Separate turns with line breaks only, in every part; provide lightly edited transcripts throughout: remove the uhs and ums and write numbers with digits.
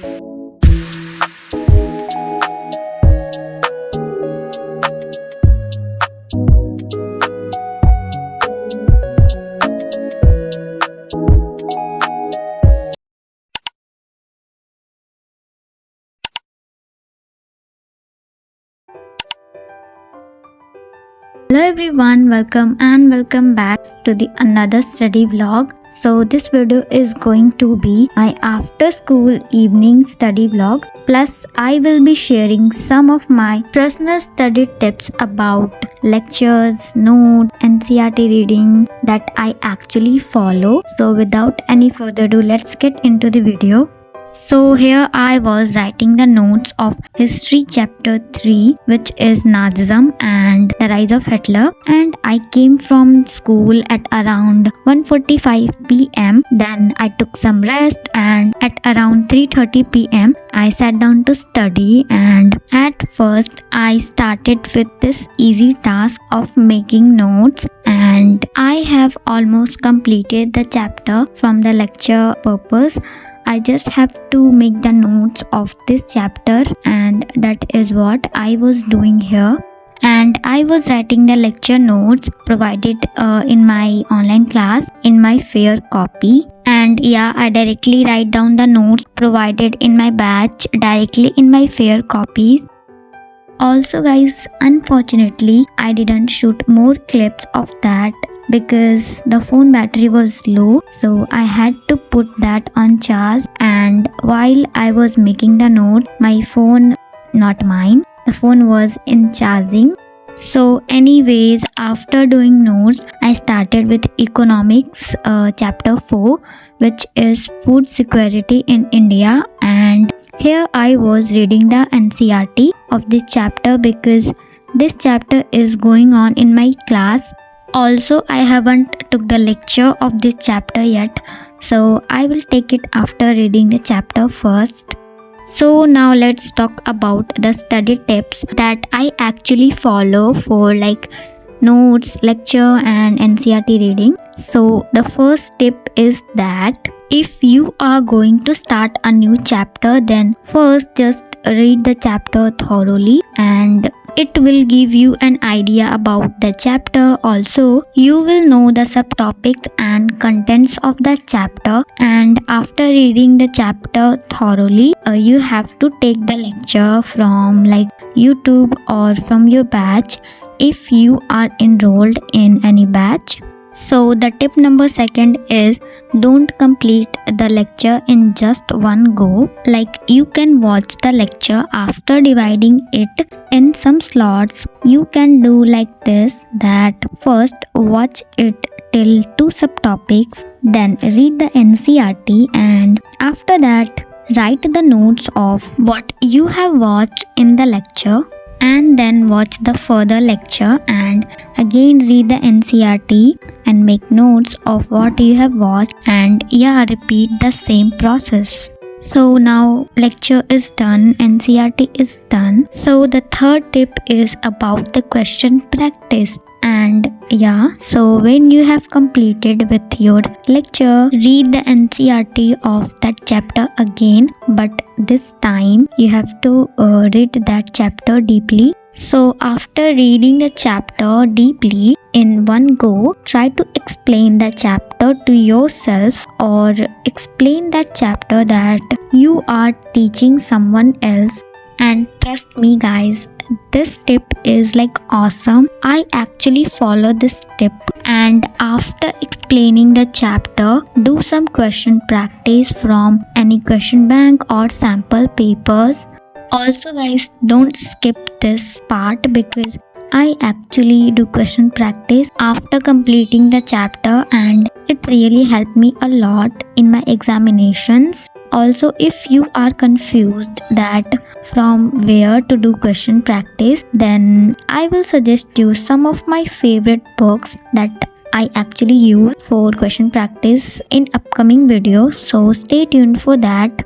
Hello everyone, welcome back to the another study vlog. So this video is going to be my after school evening study vlog. Plus I will be sharing some of my personal study tips about lectures, notes, NCERT reading that I actually follow. So without any further ado, let's get into the video. So here I was writing the notes of history chapter 3, which is Nazism and the rise of Hitler, and I came from school at around 1:45 pm. Then I took some rest, and at around 3:30 pm I sat down to study. And at first I started with this easy task of making notes, and I have almost completed the chapter from the lecture purpose. I just have to make the notes of this chapter, and that is what I was doing here. And I was writing the lecture notes provided in my online class in my fair copy. And yeah, I directly write down the notes provided in my batch directly in my fair copy. Also guys, unfortunately I didn't shoot more clips of that because the phone battery was low, so I had to put that on charge. And while I was making the note, my phone, not mine, the phone was in charging. So anyways, after doing notes, I started with economics chapter 4, which is food security in India. And here I was reading the NCERT of this chapter because this chapter is going on in my class. Also, I haven't took the lecture of this chapter yet, so I will take it after reading the chapter first. So now let's talk about the study tips that I actually follow for like notes, lecture and NCERT reading. So the first tip is that if you are going to start a new chapter, then first just read the chapter thoroughly, and it will give you an idea about the chapter. Also, you will know the subtopics and contents of the chapter. And after reading the chapter thoroughly, you have to take the lecture from like YouTube or from your batch if you are enrolled in any batch. So the tip number 2 is don't complete the lecture in just one go. Like you can watch the lecture after dividing it in some slots. You can do like this, that first watch it till 2 subtopics, then read the NCERT, and after that write the notes of what you have watched in the lecture, and then watch the further lecture and again read the NCERT and make notes of what you have watched, and yeah, repeat the same process. So now lecture is done, NCERT is done. So the third tip is about the question practice. And yeah, so when you have completed with your lecture, read the NCERT of that chapter again, but this time you have to read that chapter deeply. So after reading the chapter deeply in one go, try to explain the chapter to yourself or explain that chapter that you are teaching someone else. And trust me guys, this tip is like awesome. I actually follow this tip, and after explaining the chapter, do some question practice from any question bank or sample papers. Also guys, don't skip this part because I actually do question practice after completing the chapter, and it really helped me a lot in my examinations. Also, if you are confused that from where to do question practice, then I will suggest you some of my favorite books that I actually use for question practice in upcoming videos. So stay tuned for that.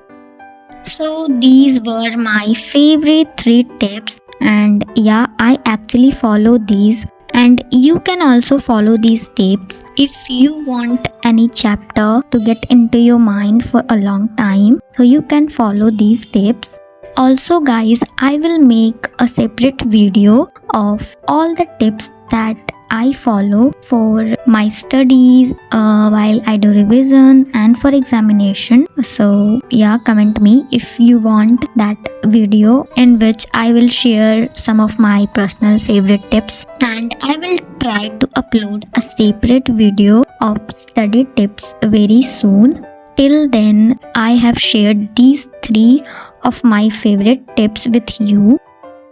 So these were my favorite 3 tips, and yeah, I actually follow these. And you can also follow these tips if you want any chapter to get into your mind for a long time. so you can follow these tips. Also guys, I will make a separate video of all the tips that I follow for my studies while I do revision and for examination. So yeah, comment me if you want that video in which I will share some of my personal favorite tips, and I will try to upload a separate video of study tips very soon. Till then, I have shared these 3 of my favorite tips with you.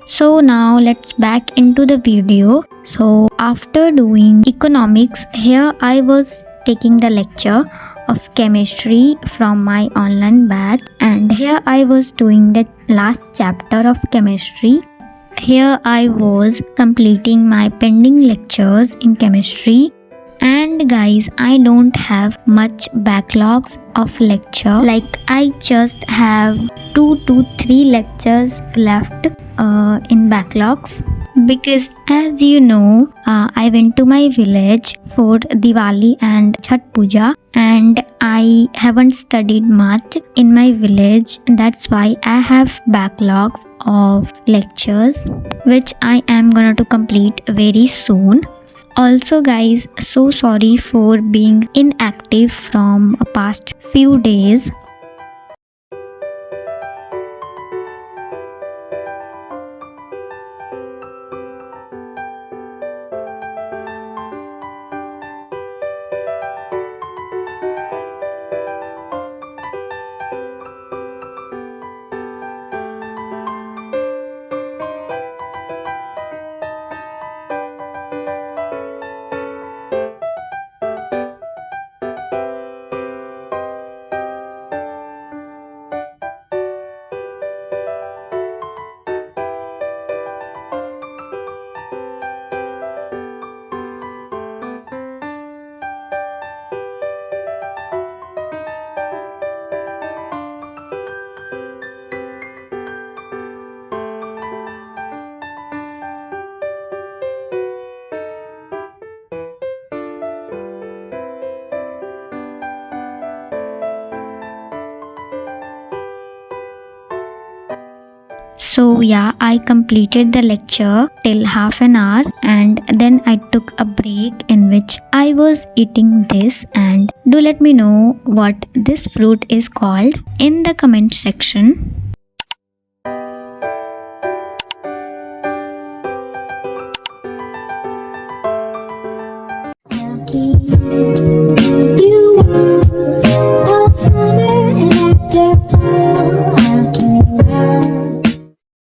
So now let's back into the video. So after doing economics, here I was taking the lecture of chemistry from my online batch, and here I was doing the last chapter of chemistry. Here I was completing my pending lectures in chemistry. And guys, I don't have much backlogs of lecture, like I just have 2 to 3 lectures left in backlogs, because as you know, I went to my village for Diwali and Chhat Puja, and I haven't studied much in my village. That's why I have backlogs of lectures which I am gonna to complete very soon. Also guys, so sorry for being inactive from past few days. So yeah, I completed the lecture till half an hour, and then I took a break in which I was eating this. And do let me know what this fruit is called in the comment section.